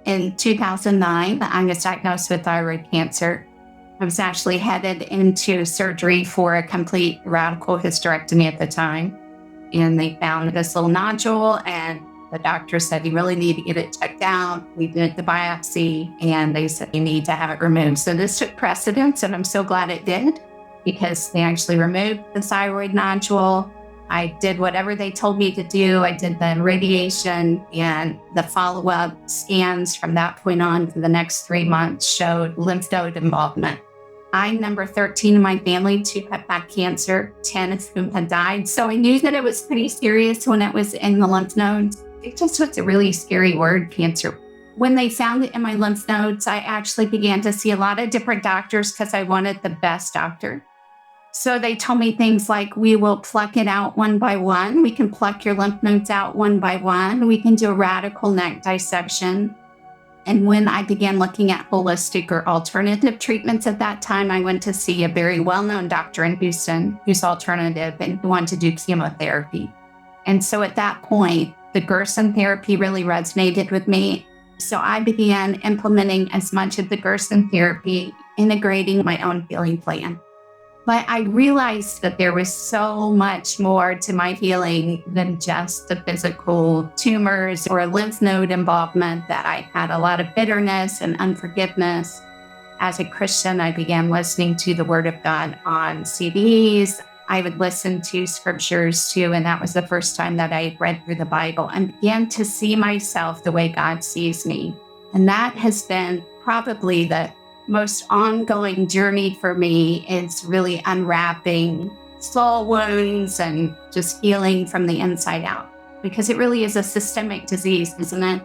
In 2009, I was diagnosed with thyroid cancer. I was actually headed into surgery for a complete radical hysterectomy at the time. And they found this little nodule, and the doctor said, you really need to get it checked out. We did the biopsy, and they said, you need to have it removed. So this took precedence, and I'm so glad it did, because they actually removed the thyroid nodule. I did whatever they told me to do. I did the radiation, and the follow-up scans from that point on for the next 3 months showed lymph node involvement. I'm number 13 in my family to have had cancer, 10 of whom had died. So I knew that it was pretty serious when it was in the lymph nodes. It just was a really scary word, cancer. When they found it in my lymph nodes, I actually began to see a lot of different doctors because I wanted the best doctor. So they told me things like, we will pluck it out one by one. We can pluck your lymph nodes out one by one. We can do a radical neck dissection. And when I began looking at holistic or alternative treatments at that time, I went to see a very well-known doctor in Houston who's alternative and who wanted to do chemotherapy. And so at that point, the Gerson therapy really resonated with me. So I began implementing as much of the Gerson therapy, integrating my own healing plan. But I realized that there was so much more to my healing than just the physical tumors or lymph node involvement, that I had a lot of bitterness and unforgiveness. As a Christian, I began listening to the Word of God on CDs. I would listen to scriptures too, and that was the first time that I read through the Bible and began to see myself the way God sees me. And that has been probably the most ongoing journey for me, is really unwrapping soul wounds and just healing from the inside out, because it really is a systemic disease, isn't it?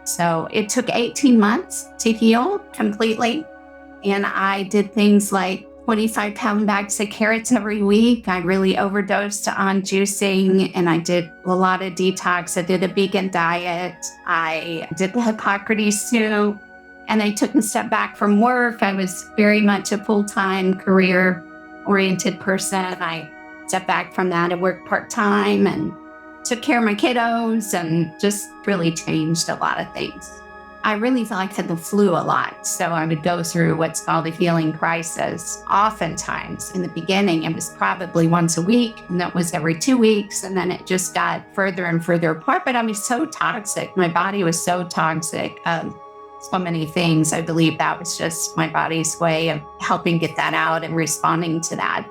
So it took 18 months to heal completely. And I did things like 25-pound bags of carrots every week. I really overdosed on juicing, and I did a lot of detox. I did a vegan diet. I did the Hippocrates soup. And I took a step back from work. I was very much a full-time career-oriented person. I stepped back from that and worked part-time and took care of my kiddos and just really changed a lot of things. I really felt like I had the flu a lot. So I would go through what's called a healing crisis. Oftentimes in the beginning, it was probably once a week, and that was every 2 weeks. And then it just got further and further apart. But I was so toxic. My body was so toxic. So many things. I believe that was just my body's way of helping get that out and responding to that.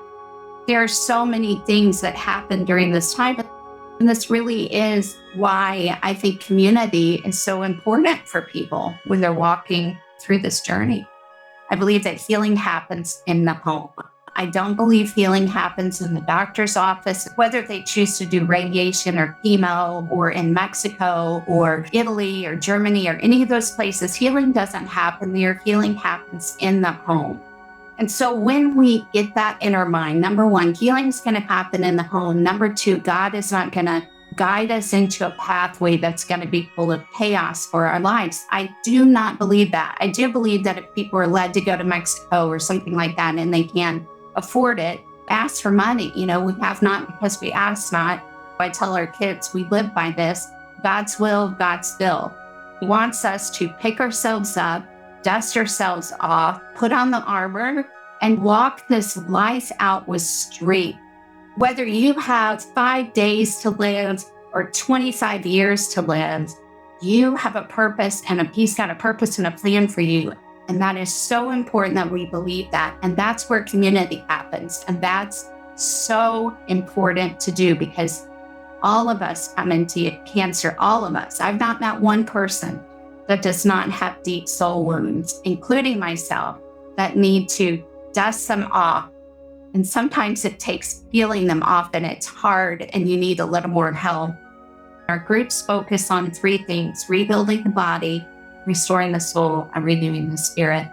There are so many things that happened during this time. And this really is why I think community is so important for people when they're walking through this journey. I believe that healing happens in the home. I don't believe healing happens in the doctor's office, whether they choose to do radiation or chemo, or in Mexico or Italy or Germany or any of those places. Healing doesn't happen there. Healing happens in the home. And so when we get that in our mind, number one, healing is going to happen in the home. Number two, God is not going to guide us into a pathway that's going to be full of chaos for our lives. I do not believe that. I do believe that if people are led to go to Mexico or something like that and they can afford it, ask for money. We have not because we ask not. I tell our kids, we live by this: God's will, God's bill. He wants us to pick ourselves up, dust ourselves off, put on the armor, and walk this life out with strength. Whether you have 5 days to live or 25 years to live, you have a purpose, and He's got a purpose and a plan for you. And that is so important that we believe that. And that's where community happens. And that's so important to do, because all of us come into cancer, all of us. I've not met one person that does not have deep soul wounds, including myself, that need to dust them off. And sometimes it takes peeling them off, and it's hard, and you need a little more help. Our groups focus on 3 things: rebuilding the body, restoring the soul, and renewing the spirit.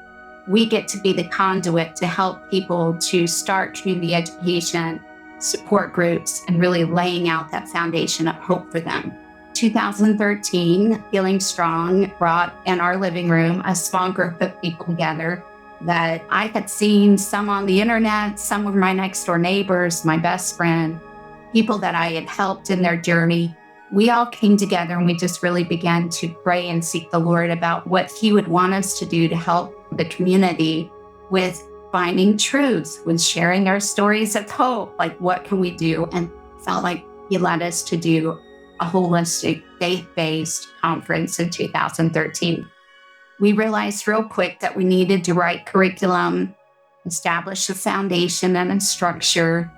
We get to be the conduit to help people to start community education, support groups, and really laying out that foundation of hope for them. 2013, Feeling Strong brought in our living room a small group of people together that I had seen, some on the internet, some were my next door neighbors, my best friend, people that I had helped in their journey. we all came together and we just really began to pray and seek the Lord about what He would want us to do to help the community with finding truths, with sharing our stories of hope. Like, what can we do? And felt like He led us to do a holistic, faith-based conference in 2013. We realized real quick that we needed to write curriculum, establish a foundation and a structure,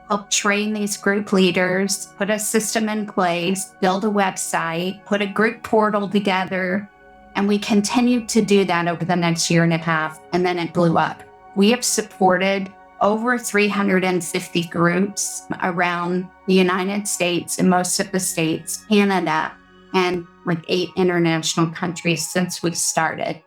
help train these group leaders, put a system in place, build a website, put a group portal together. And we continued to do that over the next year and a half, and then it blew up. We have supported over 350 groups around the United States and most of the states, Canada, and like 8 international countries since we started.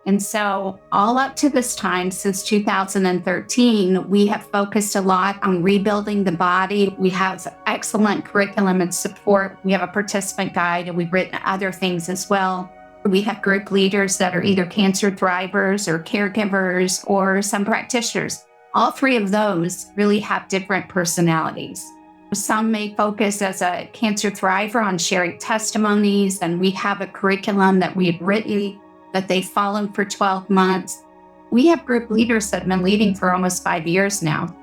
And so all up to this time, since 2013, we have focused a lot on rebuilding the body. We have excellent curriculum and support. We have a participant guide, and we've written other things as well. We have group leaders that are either cancer thrivers or caregivers or some practitioners. All 3 of those really have different personalities. Some may focus as a cancer thriver on sharing testimonies, and we have a curriculum that we've written that they followed for 12 months. We have group leaders that have been leading for almost 5 years now.